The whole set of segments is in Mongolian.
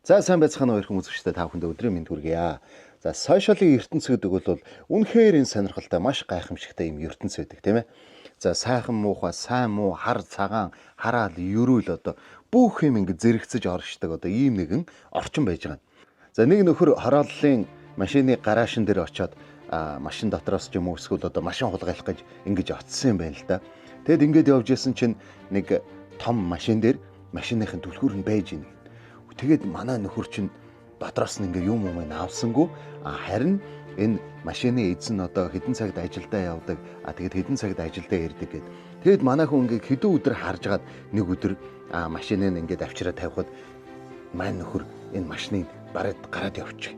За сайн байцгаана уу ирхэн үзэгчдээ та бүхэнд өдрийн мэнд хүргье. За сошиалын ертөнц гэдэг бол үнэхээр энэ сонирхолтой маш гайхамшигтай юм ертөнц байдаг тийм ээ. За сайхан муухай, сайн муу, хар цагаан, хараал, ерөөл одоо бүх юм ингэ зэрэгцэж оршдог одоо ийм нэгэн орчин байж байгаа. За нэг нөхөр хорооллын машины гараашин дээр очиод машин дотроос ч юм уу эсвэл одоо машин хулгайлах гэж ингэж очсон юм байна л да. Тэгэд ингэж явж исэн чинь нэг том машин дээр машиныхын түлхүүр нь байж ийн. Тэгээд манай нөхөр чинь дотроос нь ингээ юм авсангүй харин энэ машины эзэн одоо хэдэн цагт ажилдаа явдаг тэгээд хэдэн цагт ажилдаа ирдэг гэд. Тэгэд манай хүн ингээ хэдэн өдөр харжгаад нэг өдөр машиныг ингээ авчираа тавихад маань нөхөр энэ машиныг гараад явчих.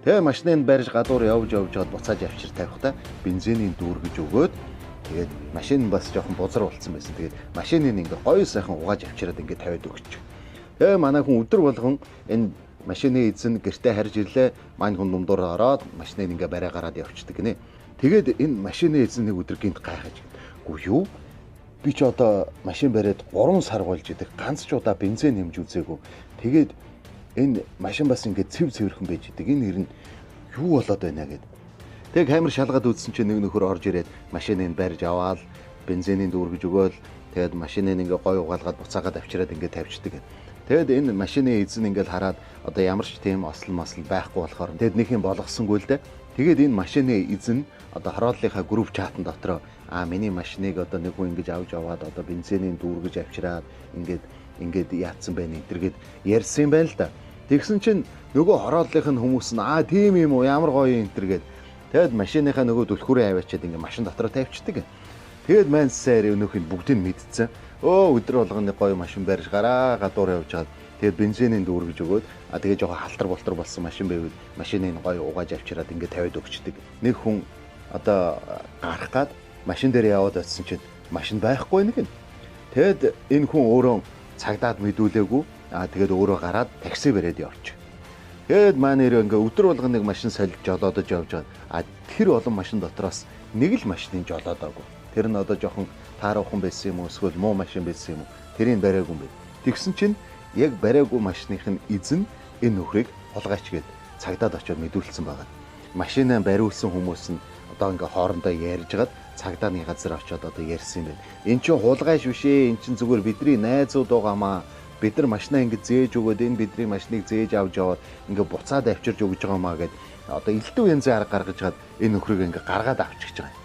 Тэгээ машиныг барьж гадуур явж жоод буцааж авчир тавихтаа бензинийн дүүргэж өгөөд тэгээд машин бас жоохон бузар болцсон байсан. Тэгээд машиныг ингээ гоё сайхан угааж авчираад ингээ тавиад өгч. Тэгээ манай хүн өдөр болгон энэ машины эзэн гэртээ харж ирлээ. Манай хүн дундуур ороод машиныг ингээ барай гараад явчихдаг гинэ. Тэгээд энэ машины эзэн нэг өдөр гинт гайхаж. Гүү юу? Би ч одоо машин бариад 3 сар болж идэг. Ганц ч удаа бензин нэмж үзээгүй. Тэгээд энэ машин бас ингээ цэвэрхэн байж идэг. Энэ нэр нь юу болоод байна гэд. Тэг камер шалгаад үзсэн чинь нэг нөхөр орж ирээд машиныг барьж аваад бензинийн дүүргэж өгөөл. Тэгээд машиныг ингээ гой угаалгаад буцаагаад авчираад ингээ тавьчихдаг. Тэгэд энэ машины эзэн ингээл хараад одоо ямар ч тийм осол байхгүй болохоор тэгэд нэг юм болгосонгүй л дээ. Тэгээд энэ машины эзэн одоо хорооллынхаа групп чатан дотроо миний машиныг одоо нэг хүн ингэж авч аваад одоо бензинийн дүүргэж авчираад ингээд яатсан байна энтергээд ярьсан юм байна л да. Тэгсэн чинь нөгөө хорооллынх нь хүмүүс нь тийм юм уу ямар гоё энтергээд тэгэд машиныхаа нөгөө түлхүүрээ аваачаад ингээ машин дотроо тавьчихдаг. Тэгэд маань сайр өнөөхийг бүгдийг мэдсэн. Өдөр болгоны гоё машин барьж гараа гадуур явж чад. Тэгээд бензинийн дүүргэж өгөөд тэгээд жоохон халтар болтор болсон машин байвал машиныг гоё угааж авчираад ингээд тавиад өгчдөг. Нэг хүн одоо гарах гад машин дээр яваад очисон чинь машин байхгүй нэг юм. Тэгэд энэ хүн өөрөө цагдаад мэдүүлээгүй. Тэгээд өөрөө гараад такси бариад явчих. Тэгэд маань нэр ингээ өдөр болгоны машин солиж жолоодож явж байгаа. Тэр олон машин дотроос нэг л машиныг жолоодоогүй. Тэр нь одоо жоохон тааруухан байсан юм уу эсвэл муу машин байсан юм уу тэрийг бариагүй юм бэ. Тэгсэн чинь яг бариагүй машиных нь эзэн энэ нөхрийг хулгайч гээд цагдаад очиод мэдүүлсэн байгаа. Машинаа бариулсан хүмүүс нь одоо ингээ хоорондоо ярьжгаад цагдааны газар очиод одоо ярьсан юм байна. Эн чинь хулгайч биш ээ. Эн чинь зүгээр бидний найзууд байгаамаа. Бид нар машинаа ингээ зээж өгөөд энэ бидний машиныг зээж авч яваад ингээ буцаад авчирж өгж байгаамаа гэд одоо элдв янзын арга гаргаж гад энэ нөхрийг ингээ гаргаад авчихж байгаа.